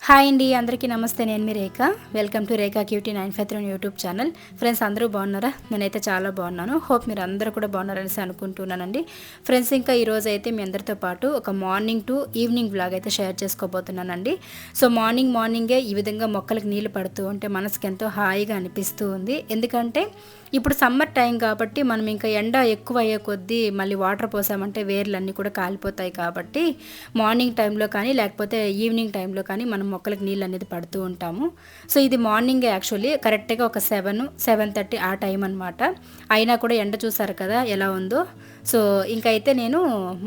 Hi అండి, అందరికీ నమస్తే. నేను మీ Rekha. Welcome to Rekha cutie 953 YouTube channel. Friends, అందరూ బాగున్నారా? నేనైతే చాలా బాగున్నాను. హోప్ మీరు అందరూ కూడా బాగున్నారనేసి అనుకుంటున్నానండి. ఫ్రెండ్స్, ఇంకా ఈరోజు అయితే మీ అందరితో పాటు ఒక మార్నింగ్ టు ఈవినింగ్ వ్లాగ్ అయితే షేర్ చేసుకోబోతున్నానండి. సో మార్నింగే ఈ విధంగా మొక్కలకు నీళ్లు పడుతూ ఉంటే మనసుకి ఎంతో హాయిగా అనిపిస్తూ ఉంది. ఎందుకంటే ఇప్పుడు సమ్మర్ టైం కాబట్టి మనం ఇంకా ఎండ ఎక్కువ అయ్యే కొద్దీ మళ్ళీ వాటర్ పోసామంటే వేర్లన్నీ కూడా కాలిపోతాయి. కాబట్టి మార్నింగ్ టైంలో కానీ లేకపోతే ఈవినింగ్ టైంలో కానీ మనం మొక్కలకు నీళ్ళు అనేది పడుతూ ఉంటాము. సో ఇది మార్నింగే యాక్చువల్లీ కరెక్ట్గా ఒక 7-7:30 ఆ టైం అనమాట. అయినా కూడా ఎండ చూసారు కదా ఎలా ఉందో. సో ఇంకైతే నేను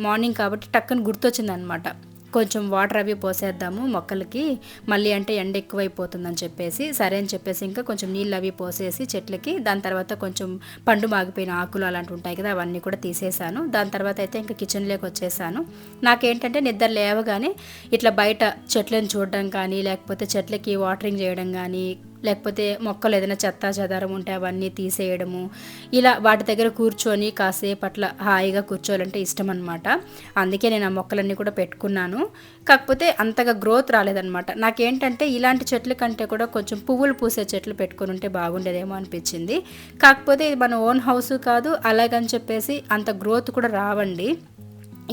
మార్నింగ్ కాబట్టి టక్కుని గుర్తొచ్చిందనమాట, కొంచెం వాటర్ అవి పోసేద్దాము మొక్కలకి, మళ్ళీ అంటే ఎండ ఎక్కువైపోతుందని చెప్పేసి సరే అని చెప్పేసి ఇంకా కొంచెం నీళ్ళు అవి పోసేసి చెట్లకి, దాని తర్వాత కొంచెం పండు మాగిపోయిన ఆకులు అలాంటివి ఉంటాయి కదా, అవన్నీ కూడా తీసేసాను. దాని తర్వాత అయితే ఇంకా కిచెన్లోకి వచ్చేసాను. నాకేంటంటే నిద్ర లేవగానే ఇట్లా బయట చెట్లను చూడడం కానీ, లేకపోతే చెట్లకి వాటరింగ్ చేయడం కానీ, లేకపోతే మొక్కలు ఏదైనా చెత్త చెదారం ఉంటే అవన్నీ తీసేయడము, ఇలా వాటి దగ్గర కూర్చొని కాసేపు అట్లా హాయిగా కూర్చోవాలంటే ఇష్టం అనమాట. అందుకే నేను ఆ మొక్కలన్నీ కూడా పెట్టుకున్నాను. కాకపోతే అంతగా గ్రోత్ రాలేదనమాట. నాకేంటంటే ఇలాంటి చెట్ల కంటే కూడా కొంచెం పువ్వులు పూసే చెట్లు పెట్టుకుని ఉంటే బాగుండేదేమో అనిపించింది. కాకపోతే ఇది మన ఓన్ హౌస్ కాదు, అలాగని చెప్పేసి అంత గ్రోత్ కూడా రావండి.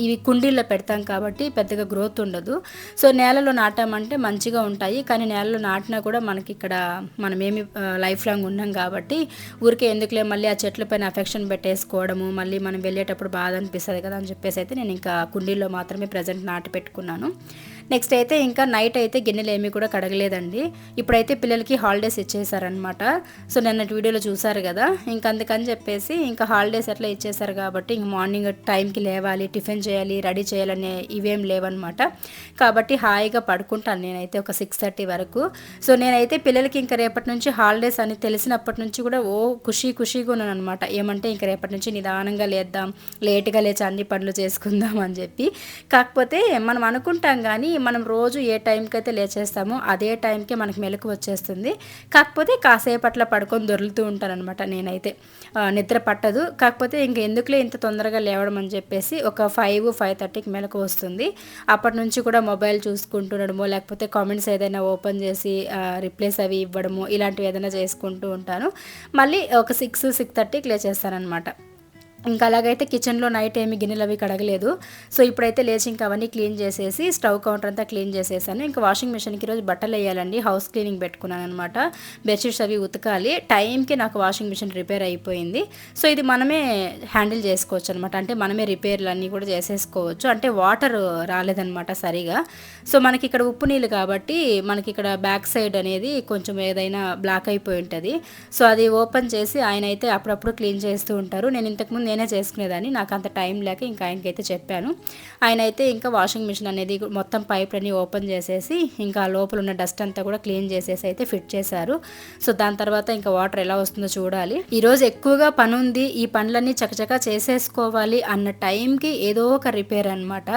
ఇవి కుండీల్లో పెడతాం కాబట్టి పెద్దగా గ్రోత్ ఉండదు. సో నేలలో నాటామంటే మంచిగా ఉంటాయి, కానీ నేలలో నాటినా కూడా మనకి ఇక్కడ మనమేమి లైఫ్ లాంగ్ ఉన్నాం కాబట్టి ఊరికే ఎందుకులే మళ్ళీ ఆ చెట్ల పైన అఫెక్షన్ పెట్టేసుకోవడము, మళ్ళీ మనం వెళ్ళేటప్పుడు బాధ అనిపిస్తుంది కదా అని చెప్పేసి అయితే నేను ఇంకా కుండీల్లో మాత్రమే ప్రజెంట్ నాటి పెట్టుకున్నాను. నెక్స్ట్ అయితే ఇంకా నైట్ అయితే గిన్నెలు ఏమీ కూడా కడగలేదండి. ఇప్పుడైతే పిల్లలకి హాలిడేస్ ఇచ్చేసారనమాట. సో నిన్నటి వీడియోలో చూసారు కదా, ఇంకా అందుకని చెప్పేసి ఇంకా హాలిడేస్ ఎట్లా ఇచ్చేసారు కాబట్టి ఇంక మార్నింగ్ టైంకి లేవాలి, టిఫిన్ చేయాలి, రెడీ చేయాలనే ఇవేం లేవన్నమాట. కాబట్టి హాయిగా పడుకుంటాను నేనైతే ఒక 6:30 వరకు. సో నేనైతే పిల్లలకి ఇంకా రేపటి నుంచి హాలిడేస్ అని తెలిసినప్పటి నుంచి కూడా ఖుషీగా ఉన్నాను అనమాట. ఏమంటే ఇంక రేపటి నుంచి నిదానంగా లేద్దాం, లేట్గా లేచి అన్ని పనులు చేసుకుందాం అని చెప్పి. కాకపోతే మనం అనుకుంటాం కానీ మనం రోజు ఏ టైంకి అయితే లేచేస్తామో అదే టైంకే మనకి మెలకు వచ్చేస్తుంది. కాకపోతే కాసేపట్ల పడుకొని దొరులుతూ ఉంటాను అనమాట నేనైతే. నిద్ర పట్టదు. కాకపోతే ఇంక ఎందుకులే ఇంత తొందరగా లేవడం అని చెప్పేసి ఒక 5-5:30కి మెలకు వస్తుంది. అప్పటి నుంచి కూడా మొబైల్ చూసుకుంటుండడమో, లేకపోతే కామెంట్స్ ఏదైనా ఓపెన్ చేసి రిప్లైస్ అవి ఇవ్వడము, ఇలాంటివి ఏదైనా చేసుకుంటూ ఉంటాను. మళ్ళీ ఒక 6-6:30కి లేచేస్తానమాట. ఇంకా అలాగైతే కిచెన్లో నైట్ ఏమి గిన్నెలు అవి కడగలేదు. సో ఇప్పుడైతే లేచి ఇంకా అవన్నీ క్లీన్ చేసేసి స్టవ్ కౌంటర్ అంతా క్లీన్ చేసేసాను. ఇంకా వాషింగ్ మిషన్కి ఈరోజు బట్టలు వేయాలండి, హౌస్ క్లీనింగ్ పెట్టుకున్నాను అనమాట. బెడ్షీట్స్ అవి ఉతకాలి. టైంకి నాకు వాషింగ్ మిషన్ రిపేర్ అయిపోయింది. సో ఇది మనమే హ్యాండిల్ చేసుకోవచ్చు అనమాట. అంటే మనమే రిపేర్లు అన్నీ కూడా చేసేసుకోవచ్చు. అంటే వాటర్ రాలేదనమాట సరిగా. సో మనకి ఇక్కడ ఉప్పు నీళ్ళు కాబట్టి మనకి ఇక్కడ బ్యాక్ సైడ్ అనేది కొంచెం ఏదైనా బ్లాక్ అయిపోయి ఉంటుంది. సో అది ఓపెన్ చేసి ఆయన అయితే అప్పుడప్పుడు క్లీన్ చేస్తూ ఉంటారు. నేను ఇంతకుముందు నేనే చేసుకునేదాన్ని, నాకు అంత టైం లేక ఇంకా ఆయనకైతే చెప్పాను. ఆయన అయితే ఇంకా వాషింగ్ మిషన్ అనేది మొత్తం పైప్లన్నీ ఓపెన్ చేసేసి ఇంకా లోపల ఉన్న డస్ట్ అంతా కూడా క్లీన్ చేసేసి అయితే ఫిట్ చేశారు. సో దాని తర్వాత ఇంకా వాటర్ ఎలా వస్తుందో చూడాలి. ఈరోజు ఎక్కువగా పని ఉంది, ఈ పనులన్నీ చకచకా చేసేసుకోవాలి అన్న టైంకి ఏదో ఒక రిపేర్ అనమాట.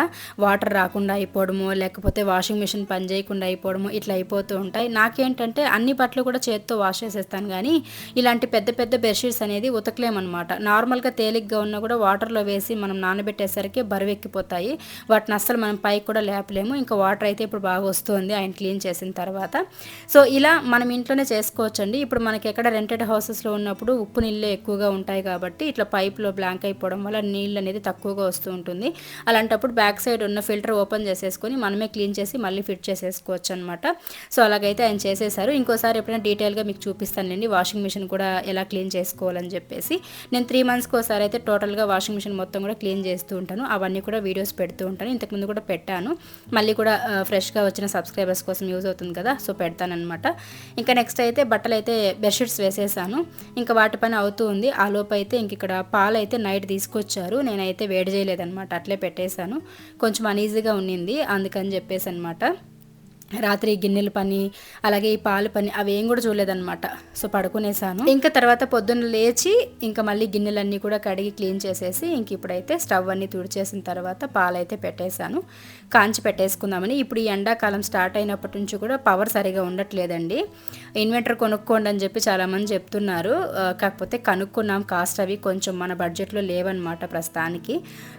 వాటర్ రాకుండా అయిపోవడము, లేకపోతే వాషింగ్ మిషన్ పని చేయకుండా అయిపోవడము, ఇట్లా అయిపోతూ ఉంటాయి. నాకేంటంటే అన్ని బట్టలు కూడా చేత్తో వాష్ చేసేస్తాను, కానీ ఇలాంటి పెద్ద పెద్ద బెడ్షీట్స్ అనేది ఉతకలేమన్నమాట. నార్మల్గా తేలిగ్గా ఉన్నా కూడా వాటర్లో వేసి మనం నానబెట్టేసరికి బరువు ఎక్కిపోతాయి. వాటిని అస్సలు మనం పైకి కూడా లేపలేము. ఇంకా వాటర్ అయితే ఇప్పుడు బాగా వస్తుంది ఆయన క్లీన్ చేసిన తర్వాత. సో ఇలా మనం ఇంట్లోనే చేసుకోవచ్చండి. ఇప్పుడు మనకి ఎక్కడ రెంటెడ్ హౌసెస్లో ఉన్నప్పుడు ఉప్పు నీళ్ళు ఎక్కువగా ఉంటాయి కాబట్టి ఇట్లా పైప్లో బ్లాంక్ అయిపోవడం వల్ల నీళ్ళు అనేది తక్కువగా వస్తూ ఉంటుంది. అలాంటప్పుడు బ్యాక్ సైడ్ ఉన్న ఫిల్టర్ ఓపెన్ చేసేసుకొని మనమే క్లీన్ చేసి మళ్ళీ ఫిట్ చేసేసుకోవచ్చు అనమాట. సో అలాగైతే ఆయన చేసేసారు. ఇంకోసారి ఎప్పుడైనా డీటెయిల్గా మీకు చూపిస్తానండి వాషింగ్ మిషన్ కూడా ఎలా క్లీన్ చేసుకోవాలని చెప్పేసి. నేను 3 మంత్స్కి ఒకసారి అయితే టోటల్గా వాషింగ్ మిషన్ మొత్తం కూడా క్లీన్ చేస్తూ ఉంటాను. అవన్నీ కూడా వీడియోస్ పెడుతూ ఉంటాను. ఇంతకుముందు కూడా పెట్టాను, మళ్ళీ కూడా ఫ్రెష్గా వచ్చిన సబ్స్క్రైబర్స్ కోసం యూజ్ అవుతుంది కదా, సో పెడతానమాట. ఇంకా నెక్స్ట్ అయితే బట్టలు అయితే బెడ్షీట్స్ వేసేసాను. ఇంకా వాటి పని అవుతూ ఉంది. ఆ లోపు అయితే ఇంక ఇక్కడ పాలు అయితే నైట్ తీసుకొచ్చారు. నేనైతే వేడి చేయలేదనమాట, అట్లే పెట్టేశాను. కొంచెం అనీజీగా ఉన్నింది అందుకని చెప్పేసి అనమాట. రాత్రి గిన్నెల పని అలాగే ఈ పాలు పని అవేం కూడా చూడలేదన్నమాట. సో పడుకునేసాను. ఇంకా తర్వాత పొద్దున్న లేచి ఇంకా మళ్ళీ గిన్నెలన్నీ కూడా కడిగి క్లీన్ చేసేసి ఇంక ఇప్పుడైతే స్టవ్ అన్నీ తుడిచేసిన తర్వాత పాలైతే పెట్టేశాను, కాంచి పెట్టేసుకుందామని. ఇప్పుడు ఈ ఎండాకాలం స్టార్ట్ అయినప్పటి నుంచి కూడా పవర్ సరిగా ఉండట్లేదండి. ఇన్వర్టర్ కొనుక్కోండి అని చెప్పి చాలామంది చెప్తున్నారు. కాకపోతే కనుక్కున్నాం, కాస్ట్ అవి కొంచెం మన బడ్జెట్లో లేవన్నమాట ప్రస్తుతానికి.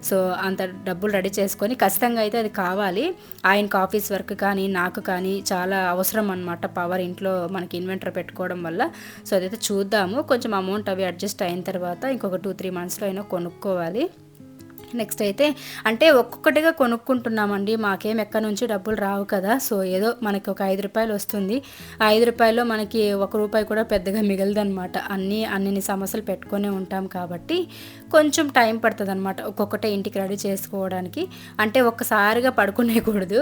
సో అంత డబ్బులు రెడీ చేసుకొని ఖచ్చితంగా అయితే అది కావాలి. ఆయనకు ఆఫీస్ వర్క్ కానీ నాకు కానీ చాలా అవసరం అనమాట పవర్ ఇంట్లో మనకి ఇన్వర్టర్ పెట్టుకోవడం వల్ల. సో అదైతే చూద్దాము, కొంచెం అమౌంట్ అవి అడ్జస్ట్ అయిన తర్వాత ఇంకొక 2-3 మంత్స్లో అయినా కొనుక్కోవాలి. నెక్స్ట్ అయితే అంటే ఒక్కొక్కటిగా కొనుక్కుంటున్నామండి, మాకేం ఎక్కడి నుంచి డబ్బులు రావు కదా. సో ఏదో మనకి ఒక 5 రూపాయలు వస్తుంది, ఆ 5 రూపాయల్లో మనకి 1 రూపాయి కూడా పెద్దగా మిగలదనమాట. అన్ని సమస్యలు పెట్టుకునే ఉంటాం కాబట్టి కొంచెం టైం పడుతుంది అనమాట ఒక్కొక్కటే ఇంటికి రెడీ చేసుకోవడానికి. అంటే ఒక్కసారిగా పడుకునేకూడదు,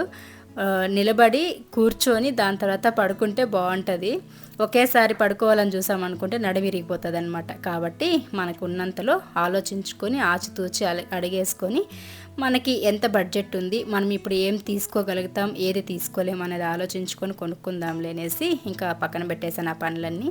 నిలబడి కూర్చొని దాని తర్వాత పడుకుంటే బాగుంటుంది. ఒకేసారి పడుకోవాలని చూసామనుకుంటే నడివిరిగిపోతుంది అనమాట. కాబట్టి మనకు ఉన్నంతలో ఆలోచించుకొని ఆచితూచి అడిగేసుకొని మనకి ఎంత బడ్జెట్ ఉంది, మనం ఇప్పుడు ఏం తీసుకోగలుగుతాం, ఏది తీసుకోలేము అనేది ఆలోచించుకొని కొనుక్కుందాంలే అనేసి ఇంకా పక్కన పెట్టేసాను ఆ పనులన్నీ.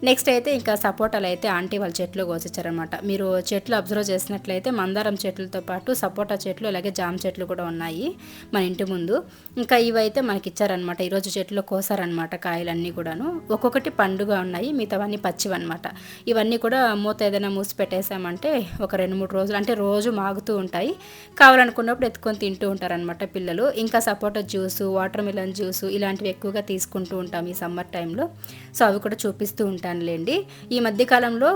నెక్స్ట్ అయితే ఇంకా సపోటాలు అయితే ఆంటీ వాళ్ళ చెట్లు కోసిచ్చారనమాట. మీరు చెట్లు అబ్జర్వ్ చేసినట్లయితే మందారం చెట్లతో పాటు సపోటా చెట్లు అలాగే జామ చెట్లు కూడా ఉన్నాయి మన ఇంటి ముందు. ఇంకా ఇవైతే మనకి ఇచ్చారనమాట, ఈరోజు చెట్లు కోసారనమాట కాయలన్నీ కూడాను. ఒక్కొక్కటి పండుగ ఉన్నాయి, మిగతావన్నీ పచ్చివన్నమాట. ఇవన్నీ కూడా మూత ఏదైనా మూసి పెట్టేసామంటే ఒక 2-3 రోజులు, అంటే రోజు మాగుతూ ఉంటాయి, కావాలనుకున్నప్పుడు ఎత్తుకొని తింటూ ఉంటారనమాట పిల్లలు. ఇంకా సపోటా జ్యూసు, వాటర్ మిలన్ జ్యూసు ఇలాంటివి ఎక్కువగా తీసుకుంటూ ఉంటాం ఈ సమ్మర్ టైంలో. సో అవి కూడా చూపిస్తూ ఉంటానులేండి. ఈ మధ్యకాలంలో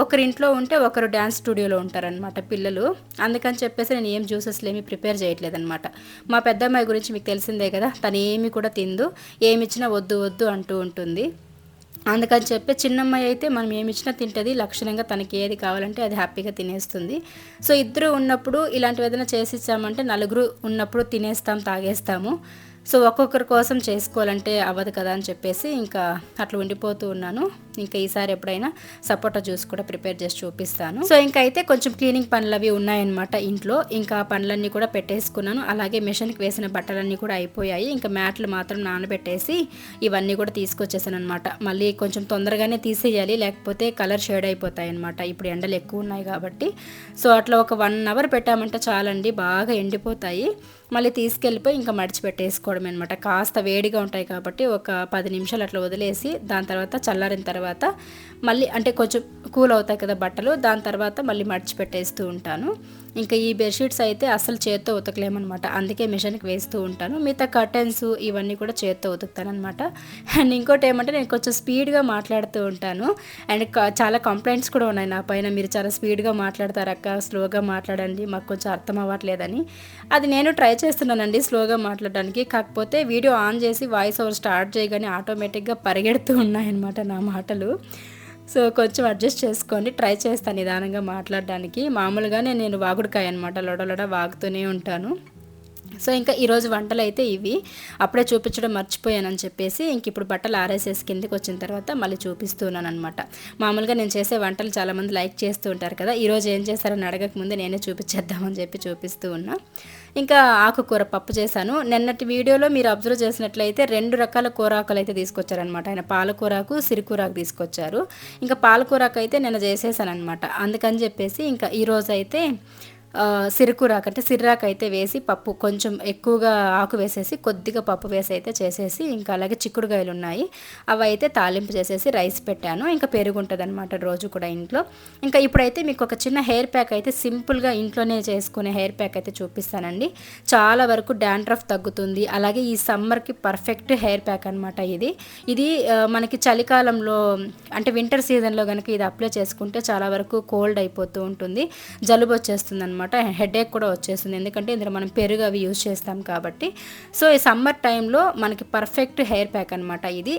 ఒకరింట్లో ఉంటే ఒకరు డ్యాన్స్ స్టూడియోలో ఉంటారనమాట పిల్లలు. అందుకని చెప్పేసి నేను ఏం జ్యూసెస్లు ఏమి ప్రిపేర్ చేయట్లేదనమాట. మా పెద్దమ్మాయి గురించి మీకు తెలిసిందే కదా, తను ఏమి కూడా తిందు, ఏమిచ్చినా వద్దు వద్దు అంటూ ఉంటుంది. అందుకని చెప్పి చిన్నమ్మాయి అయితే మనం ఏమి ఇచ్చినా తింటుంది, లక్షణంగా తనకి ఏది కావాలంటే అది హ్యాపీగా తినేస్తుంది. సో ఇద్దరు ఉన్నప్పుడు ఇలాంటివి ఏదైనా చేసి ఇచ్చామంటే నలుగురు ఉన్నప్పుడు తినేస్తాం, తాగేస్తాము. సో ఒక్కొక్కరి కోసం చేసుకోవాలంటే అవ్వదు కదా అని చెప్పేసి ఇంకా అట్లా ఉండిపోతూ ఉన్నాను. ఇంకా ఈసారి ఎప్పుడైనా సపోటా జ్యూస్ కూడా ప్రిపేర్ చేసి చూపిస్తాను. సో ఇంకా అయితే కొంచెం క్లీనింగ్ పనులు అవి ఉన్నాయన్నమాట ఇంట్లో. ఇంకా పనులన్నీ కూడా పెట్టేసుకున్నాను. అలాగే మిషన్కి వేసిన బట్టలన్నీ కూడా అయిపోయాయి. ఇంకా మ్యాట్లు మాత్రం నానబెట్టేసి ఇవన్నీ కూడా తీసుకొచ్చేసాను అనమాట. మళ్ళీ కొంచెం తొందరగానే తీసేయాలి, లేకపోతే కలర్ షేడ్ అయిపోతాయి అనమాట, ఇప్పుడు ఎండలు ఎక్కువ ఉన్నాయి కాబట్టి. సో అట్లా ఒక 1 అవర్ పెట్టామంటే చాలండి, బాగా ఎండిపోతాయి. మళ్ళీ తీసుకెళ్ళిపోయి ఇంకా మడిచి పెట్టేసుకోవడం అనమాట. కాస్త వేడిగా ఉంటాయి కాబట్టి ఒక 10 నిమిషాలు అట్లా వదిలేసి దాని తర్వాత చల్లారిన తర్వాత మళ్ళీ అంటే కొంచెం కూల్ అవుతాయి కదా బట్టలు, దాని తర్వాత మళ్ళీ మడిచి పెట్టేస్తూ ఉంటాను. ఇంకా ఈ బెడ్షీట్స్ అయితే అసలు చేత్తో ఉతకలేమన్నమాట, అందుకే మిషన్కి వేస్తూ ఉంటాను. మిగతా కర్టెన్స్ ఇవన్నీ కూడా చేత్తో ఉతుకుతాను అనమాట. అండ్ ఇంకోటి ఏమంటే నేను కొంచెం స్పీడ్గా మాట్లాడుతూ ఉంటాను, అండ్ చాలా కంప్లైంట్స్ కూడా ఉన్నాయి నా పైన, మీరు చాలా స్పీడ్గా మాట్లాడతారు అక్క, స్లోగా మాట్లాడండి, మాకు కొంచెం అర్థం అవ్వట్లేదని. అది నేను ట్రై చేస్తున్నానండి స్లోగా మాట్లాడడానికి, కాకపోతే వీడియో ఆన్ చేసి వాయిస్ ఓవర్ స్టార్ట్ చేయగానే ఆటోమేటిక్గా పరిగెడుతూ ఉన్నాయన్నమాట నా మాటలు. సో కొంచెం అడ్జస్ట్ చేసుకోండి, ట్రై చేస్తాను నిదానంగా మాట్లాడడానికి. మామూలుగానే నేను వాగుడుకాయ అనమాట, లొడలొడ వాగుతూనే ఉంటాను. సో ఇంకా ఈరోజు వంటలు అయితే ఇవి, అప్పుడే చూపించడం మర్చిపోయానని చెప్పేసి ఇంక ఇప్పుడు బట్టలు ఆరేసేసి కిందకి వచ్చిన తర్వాత మళ్ళీ చూపిస్తున్నాను అనమాట. మామూలుగా నేను చేసే వంటలు చాలామంది లైక్ చేస్తూ ఉంటారు కదా, ఈరోజు ఏం చేస్తారని అడగక ముందే నేనే చూపించేద్దామని చెప్పి చూపిస్తూ ఉన్నా. ఇంకా ఆకుకూర పప్పు చేశాను. నిన్నటి వీడియోలో మీరు అబ్జర్వ్ చేసినట్లయితే 2 రకాల కూరాకులు అయితే తీసుకొచ్చారనమాట. ఆయన పాలకూరాకు, సిరికూరాకు తీసుకొచ్చారు. ఇంకా పాలకూరాకు అయితే నేను చేసేసాను అనమాట. అందుకని చెప్పేసి ఇంకా ఈరోజు అయితే సిరుకురాకు అంటే సిర్రాకు అయితే వేసి పప్పు కొంచెం ఎక్కువగా ఆకు వేసేసి కొద్దిగా పప్పు వేసి అయితే చేసేసి, ఇంకా అలాగే చిక్కుడుకాయలు ఉన్నాయి అవి అయితే తాలింపు చేసేసి రైస్ పెట్టాను. ఇంకా పెరుగు ఉంటుంది అనమాట రోజు కూడా ఇంట్లో. ఇంకా ఇప్పుడైతే మీకు ఒక చిన్న హెయిర్ ప్యాక్ అయితే సింపుల్గా ఇంట్లోనే చేసుకునే హెయిర్ ప్యాక్ అయితే చూపిస్తానండి. చాలా వరకు డాండ్రఫ్ తగ్గుతుంది, అలాగే ఈ సమ్మర్కి పర్ఫెక్ట్ హెయిర్ ప్యాక్ అనమాట ఇది మనకి చలికాలంలో అంటే వింటర్ సీజన్లో కనుక ఇది అప్లై చేసుకుంటే చాలా వరకు కోల్డ్ అయిపోతూ ఉంటుంది, జలుబు వచ్చేస్తుంది అనమాట, హెడేక్ కూడా వచ్చేస్తుంది, ఎందుకంటే ఇందులో మనం పెరుగు అవి యూజ్ చేస్తాం కాబట్టి. సో ఈ సమ్మర్ టైంలో మనకి పర్ఫెక్ట్ హెయిర్ ప్యాక్ అనమాట, ఇది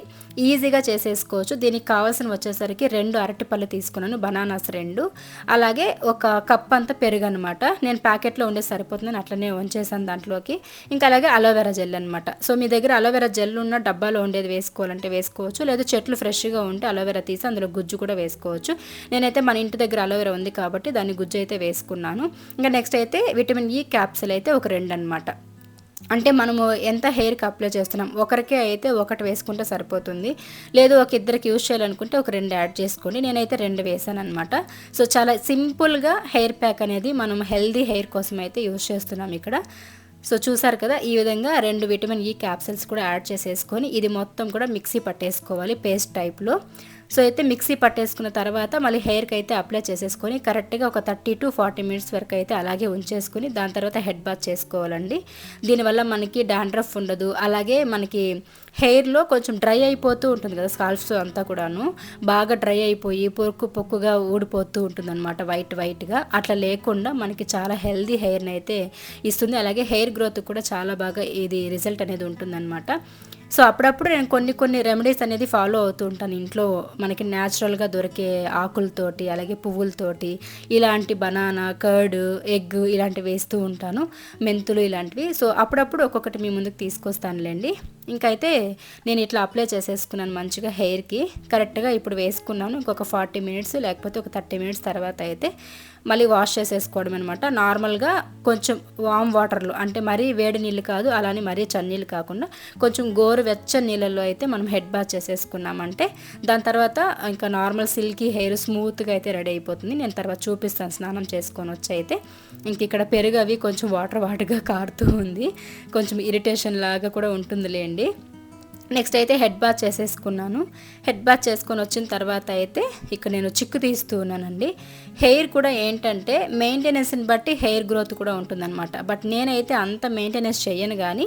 ఈజీగా చేసేసుకోవచ్చు. దీనికి కావాల్సిన వచ్చేసరికి 2 అరటిపళ్ళు తీసుకున్నాను, బనానాస్ 2, అలాగే ఒక కప్ అంతా పెరుగు అనమాట. నేను ప్యాకెట్లో ఉండే సరిపోతుంది, అట్లనే ఉంచేసాను దాంట్లోకి. ఇంకా అలాగే అలోవెరా జెల్ అనమాట. సో మీ దగ్గర అలోవెరా జెల్ ఉన్న డబ్బాలో ఉండేది వేసుకోవాలంటే వేసుకోవచ్చు, లేదా చెట్లు ఫ్రెష్గా ఉంటే అలోవెరా తీసి అందులో గుజ్జు కూడా వేసుకోవచ్చు. నేనైతే మన ఇంటి దగ్గర అలోవెరా ఉంది కాబట్టి దాన్ని గుజ్జు అయితే వేసుకున్నాను. ఇంకా నెక్స్ట్ అయితే విటమిన్ ఈ క్యాప్సిల్ అయితే ఒక 2 అనమాట. అంటే మనము ఎంత హెయిర్కి అప్లై చేస్తున్నాం, ఒకరికే అయితే 1 వేసుకుంటే సరిపోతుంది, లేదు ఒక ఇద్దరికి యూజ్ చేయాలనుకుంటే ఒక 2 యాడ్ చేసుకోండి. నేనైతే 2 వేసాను అనమాట. సో చాలా సింపుల్గా హెయిర్ ప్యాక్ అనేది మనం హెల్దీ హెయిర్ కోసం అయితే యూజ్ చేస్తున్నాం ఇక్కడ. సో చూసారు కదా, ఈ విధంగా 2 విటమిన్ ఈ క్యాప్సిల్స్ కూడా యాడ్ చేసేసుకొని ఇది మొత్తం కూడా మిక్సీ పట్టేసుకోవాలి పేస్ట్ టైప్లో. సో అయితే మిక్సీ పట్టేసుకున్న తర్వాత మళ్ళీ హెయిర్కి అయితే అప్లై చేసేసుకొని కరెక్ట్గా ఒక 30 to 40 మినిట్స్ వరకు అయితే అలాగే ఉంచేసుకుని దాని తర్వాత హెడ్ బాత్ చేసుకోవాలండి. దీనివల్ల మనకి డాండ్రఫ్ ఉండదు. అలాగే మనకి హెయిర్లో కొంచెం డ్రై అయిపోతూ ఉంటుంది కదా, స్కాల్ప్స్ అంతా కూడాను బాగా డ్రై అయిపోయి పొక్కుగా ఊడిపోతూ ఉంటుంది అనమాట, వైట్గా. అట్లా లేకుండా మనకి చాలా హెల్దీ హెయిర్ని అయితే ఇస్తుంది. అలాగే హెయిర్ గ్రోత్ కూడా చాలా బాగా ఇది రిజల్ట్ అనేది ఉంటుందన్నమాట. సో అప్పుడప్పుడు నేను కొన్ని రెమెడీస్ అనేది ఫాలో అవుతూ ఉంటాను ఇంట్లో మనకి న్యాచురల్గా దొరికే ఆకులతోటి, అలాగే పువ్వులతోటి, ఇలాంటి బనానా, కర్డ్, ఎగ్ ఇలాంటివి వేస్తూ ఉంటాను, మెంతులు ఇలాంటివి. సో అప్పుడప్పుడు ఒక్కొక్కటి మీ ముందుకు తీసుకొస్తానులేండి. ఇంకైతే నేను ఇట్లా అప్లై చేసేసుకున్నాను మంచిగా హెయిర్కి. కరెక్ట్గా ఇప్పుడు వేసుకున్నాను. ఇంకొక 40 మినిట్స్ లేకపోతే ఒక 30 మినిట్స్ తర్వాత అయితే మళ్ళీ వాష్ చేసేసుకోవడం అనమాట. నార్మల్గా కొంచెం వామ్ వాటర్లో, అంటే మరీ వేడి నీళ్ళు కాదు, అలానే మరీ చన్నీళ్ళు కాకుండా కొంచెం గోరువెచ్చని నీళ్ళల్లో అయితే మనం హెడ్ బాత్ చేసేసుకున్నామంటే దాని తర్వాత ఇంకా నార్మల్ సిల్కీ హెయిర్ స్మూత్గా అయితే రెడీ అయిపోతుంది. నేను తర్వాత చూపిస్తాను స్నానం చేసుకొని వచ్చి అయితే. ఇంక ఇక్కడ పెరుగు అవి కొంచెం వాటర్గా కారుతూ ఉంది, కొంచెం ఇరిటేషన్ లాగా కూడా ఉంటుందిలేండి. నెక్స్ట్ అయితే హెడ్ బాత్ చేసేసుకున్నాను. హెడ్ బాత్ చేసుకొని వచ్చిన తర్వాత అయితే ఇక్కడ నేను చిక్కు తీస్తూ ఉన్నానండి. హెయిర్ కూడా ఏంటంటే మెయింటెనెన్స్ని బట్టి హెయిర్ గ్రోత్ కూడా ఉంటుందన్నమాట. బట్ నేనైతే అంత మెయింటెనెన్స్ చేయను, కానీ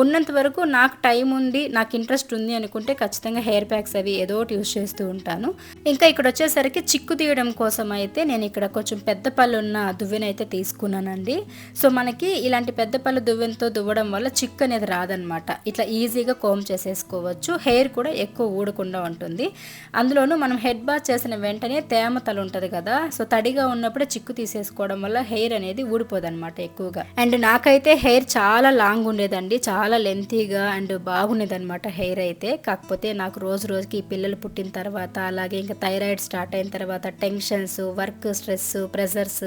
ఉన్నంత వరకు నాకు టైం ఉంది, నాకు ఇంట్రెస్ట్ ఉంది అనుకుంటే ఖచ్చితంగా హెయిర్ ప్యాక్స్ అవి ఏదో ఒకటి యూస్ చేస్తూ ఉంటాను. ఇంకా ఇక్కడ వచ్చేసరికి చిక్కు తీయడం కోసం అయితే నేను ఇక్కడ కొంచెం పెద్ద పళ్ళు ఉన్న దువ్వెనైతే తీసుకున్నానండి. సో మనకి ఇలాంటి పెద్ద పళ్ళు దువ్వెనతో దువ్వడం వల్ల చిక్కు అనేది రాదనమాట. ఇట్లా ఈజీగా కోమ్ చేసేసుకోవచ్చు. హెయిర్ కూడా ఎక్కువ ఊడకుండా ఉంటుంది. అందులోనూ మనం హెడ్ బాత్ చేసిన వెంటనే తేమ తల ఉంటుంది కదా, సో తడిగా ఉన్నప్పుడే చిక్కు తీసేసుకోవడం వల్ల హెయిర్ అనేది ఊడిపోదన్నమాట ఎక్కువగా. అండ్ నాకైతే హెయిర్ చాలా లాంగ్ ఉండేదండి, చాలా లెంతీగా అండ్ బాగుండేదన్నమాట హెయిర్ అయితే. కాకపోతే నాకు రోజుకి పిల్లలు పుట్టిన తర్వాత, అలాగే ఇంకా థైరాయిడ్ స్టార్ట్ అయిన తర్వాత, టెన్షన్స్, వర్క్ స్ట్రెస్, ప్రెషర్స్,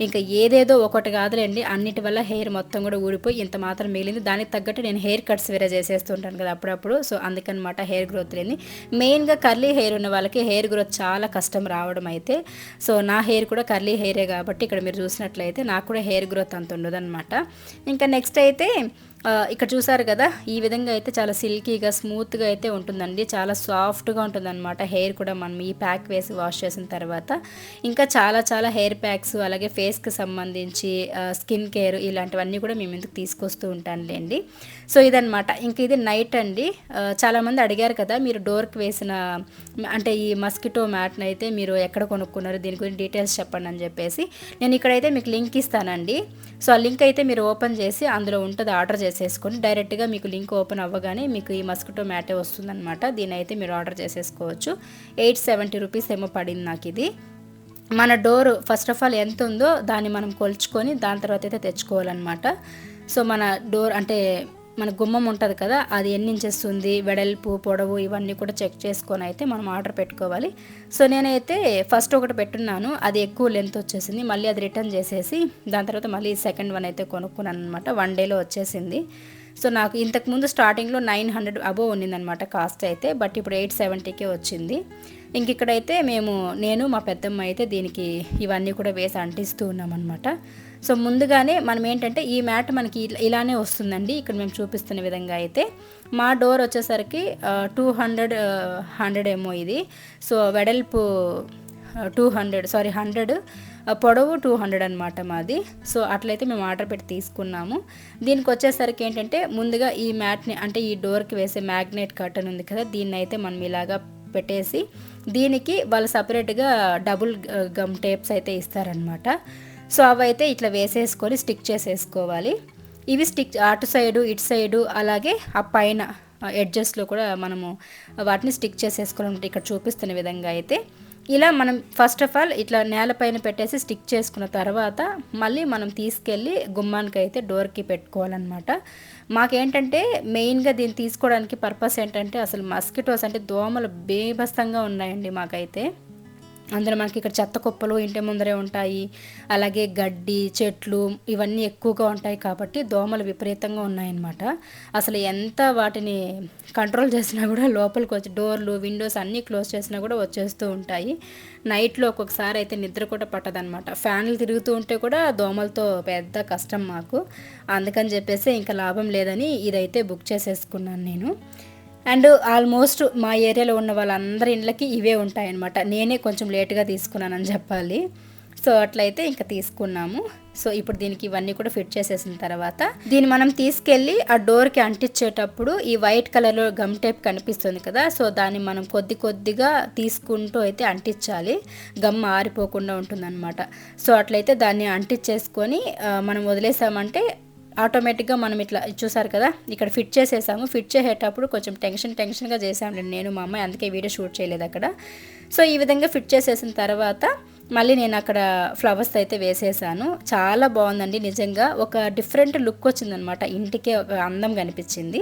ఇంకా ఏదేదో ఒకటి కాదులేండి, అన్నిటి వల్ల హెయిర్ మొత్తం కూడా ఊడిపోయి ఇంత మాత్రం మిగిలింది. దానికి తగ్గట్టు నేను హెయిర్ కట్స్ వేరే చేసేస్తుంటాను కదా అప్పుడప్పుడు. సో అందుకనమాట హెయిర్ గ్రోత్ లేని. మెయిన్గా కర్లీ హెయిర్ ఉన్న వాళ్ళకి హెయిర్ గ్రోత్ చాలా కష్టం రావడం అయితే. సో నా హెయిర్ కూడా కర్లీ హెయిరే కాబట్టి ఇక్కడ మీరు చూసినట్లయితే నాకు కూడా హెయిర్ గ్రోత్ అంత ఉండదన్నమాట. ఇంకా నెక్స్ట్ అయితే ఇక్కడ చూసారు కదా, ఈ విధంగా అయితే చాలా సిల్కీగా స్మూత్గా అయితే ఉంటుందండి, చాలా సాఫ్ట్గా ఉంటుందన్నమాట హెయిర్ కూడా మనం ఈ ప్యాక్ వేసి వాష్ చేసిన తర్వాత. ఇంకా చాలా హెయిర్ ప్యాక్స్, అలాగే ఫేస్కి సంబంధించి స్కిన్ కేర్ ఇలాంటివన్నీ కూడా మేము ఎందుకు తీసుకొస్తూ ఉంటానులేండి. సో ఇదనమాట. ఇంక ఇది నైట్ అండి. చాలామంది అడిగారు కదా మీరు డోర్కి వేసిన అంటే ఈ మస్కిటో మ్యాట్ని అయితే మీరు ఎక్కడ కొనుక్కున్నారు, దీని గురించి డీటెయిల్స్ చెప్పండి అని చెప్పేసి నేను ఇక్కడైతే మీకు లింక్ ఇస్తానండి. సో ఆ లింక్ అయితే మీరు ఓపెన్ చేసి అందులో ఉంటుంది, ఆర్డర్ చేసేసుకొని డైరెక్ట్గా మీకు లింక్ ఓపెన్ అవ్వగానే మీకు ఈ మస్కిటో మ్యాటే వస్తుందన్నమాట. దీని అయితే మీరు ఆర్డర్ చేసేసుకోవచ్చు. 870 రూపీస్ ఏమో పడింది నాకు ఇది. మన డోర్ ఫస్ట్ ఆఫ్ ఆల్ ఎంత ఉందో దాన్ని మనం కొలుచుకొని దాని తర్వాత అయితే తెచ్చుకోవాలన్నమాట. సో మన డోర్ అంటే మన గుమ్మం ఉంటుంది కదా, అది ఎన్ని ఇంచెస్ ఉంది, వెడల్పు, పొడవు ఇవన్నీ కూడా చెక్ చేసుకొని అయితే మనం ఆర్డర్ పెట్టుకోవాలి. సో నేనైతే ఫస్ట్ ఒకటి పెట్టున్నాను, అది ఎక్కువ లెంత్ వచ్చేసింది. మళ్ళీ అది రిటర్న్ చేసేసి దాని తర్వాత మళ్ళీ సెకండ్ వన్ అయితే కొనుక్కున్నాను అనమాట. 1 డేలో వచ్చేసింది. సో నాకు ఇంతకుముందు స్టార్టింగ్లో 900 అబోవ్ ఉన్నిందనమాట కాస్ట్ అయితే, బట్ ఇప్పుడు 870కే వచ్చింది. ఇంక ఇక్కడైతే నేను మా పెద్దమ్మ అయితే దీనికి ఇవన్నీ కూడా వేసి అంటిస్తూ ఉన్నామన్నమాట. సో ముందుగానే మనం ఏంటంటే ఈ మ్యాట్ మనకి ఇలానే వస్తుందండి. ఇక్కడ మేము చూపిస్తున్న విధంగా అయితే మా డోర్ వచ్చేసరికి 100 ఏమో ఇది. సో వెడల్పు 100 పొడవు 200 అనమాట మాది. సో అట్లయితే మేము ఆర్డర్ పెట్టి తీసుకున్నాము. దీనికి వచ్చేసరికి ఏంటంటే ముందుగా ఈ మ్యాట్ని అంటే ఈ డోర్కి వేసే మ్యాగ్నెట్ కర్టన్ ఉంది కదా, దీన్ని అయితే మనం ఇలాగా పెట్టేసి దీనికి వాళ్ళు సపరేట్గా డబుల్ గమ్ టేప్స్ అయితే ఇస్తారనమాట. సో అవైతే ఇట్లా వేసేసుకొని స్టిక్ చేసేసుకోవాలి. ఇవి స్టిక్ అటు సైడు ఇటు సైడు అలాగే ఆ పైన ఎడ్జెస్లో కూడా మనము వాటిని స్టిక్ చేసేసుకోవాలంటే ఇక్కడ చూపిస్తున్న విధంగా అయితే ఇలా మనం ఫస్ట్ ఆఫ్ ఆల్ ఇట్లా నేలపైన పెట్టేసి స్టిక్ చేసుకున్న తర్వాత మళ్ళీ మనం తీసుకెళ్ళి గుమ్మానికి అయితే డోర్కి పెట్టుకోవాలన్నమాట. మాకేంటంటే మెయిన్గా దీన్ని తీసుకోవడానికి పర్పస్ ఏంటంటే అసలు మస్కిటోస్ అంటే దోమలు బేభత్సంగా ఉన్నాయండి మాకైతే. అందులో మనకి ఇక్కడ చెత్త కుప్పలు ఇంటి ముందరే ఉంటాయి, అలాగే గడ్డి చెట్లు ఇవన్నీ ఎక్కువగా ఉంటాయి కాబట్టి దోమలు విపరీతంగా ఉన్నాయన్నమాట. అసలు ఎంత వాటిని కంట్రోల్ చేసినా కూడా లోపలికి వచ్చి డోర్లు విండోస్ అన్నీ క్లోజ్ చేసినా కూడా వచ్చేస్తూ ఉంటాయి. నైట్లో ఒక్కొక్కసారి అయితే నిద్ర కూడా పట్టదనమాట. ఫ్యాన్లు తిరుగుతూ ఉంటే కూడా దోమలతో పెద్ద కష్టం మాకు. అందుకని చెప్పేసి ఇంకా లాభం లేదని ఇదైతే బుక్ చేసేసుకున్నాను నేను. అండ్ ఆల్మోస్ట్ మా ఏరియాలో ఉన్న వాళ్ళందరి ఇళ్ళకి ఇవే ఉంటాయన్నమాట. నేనే కొంచెం లేట్గా తీసుకున్నానని చెప్పాలి. సో అట్లయితే ఇంకా తీసుకున్నాము. సో ఇప్పుడు దీనికి ఇవన్నీ కూడా ఫిట్ చేసేసిన తర్వాత దీన్ని మనం తీసుకెళ్ళి ఆ డోర్కి అంటించేటప్పుడు ఈ వైట్ కలర్లో గమ్ టేప్ కనిపిస్తుంది కదా, సో దాన్ని మనం కొద్దిగా తీసుకుంటూ అయితే అంటించాలి. గమ్ ఆరిపోకుండా ఉంటుందన్నమాట. సో అట్లయితే దాన్ని అంటించేసుకొని మనం వదిలేసామంటే ఆటోమేటిక్గా మనం ఇట్లా చూసారు కదా, ఇక్కడ ఫిట్ చేసేసాము. ఫిట్ చేసేటప్పుడు కొంచెం టెన్షన్గా చేసాము నేను మా అమ్మాయి, అందుకే వీడియో షూట్ చేయలేదు అక్కడ. సో ఈ విధంగా ఫిట్ చేసేసిన తర్వాత మళ్ళీ నేను అక్కడ ఫ్లవర్స్ అయితే వేసేసాను. చాలా బాగుందండి నిజంగా, ఒక డిఫరెంట్ లుక్ వచ్చిందనమాట, ఇంటికే ఒక అందం కనిపించింది.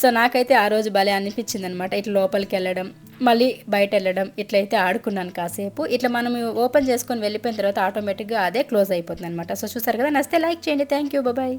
సో నాకైతే ఆ రోజు భలే అనిపించింది అనమాట. ఇట్లా లోపలికి వెళ్ళడం, మళ్ళీ బయట వెళ్ళడం, ఇట్లయితే ఆడుకున్నాను కాసేపు. ఇట్లా మనం ఓపెన్ చేసుకొని వెళ్ళిపోయిన తర్వాత ఆటోమేటిక్గా అదే క్లోజ్ అయిపోతుంది అనమాట. సో చూసారు కదా, నచ్చితే లైక్ చేయండి. Thank you, bye.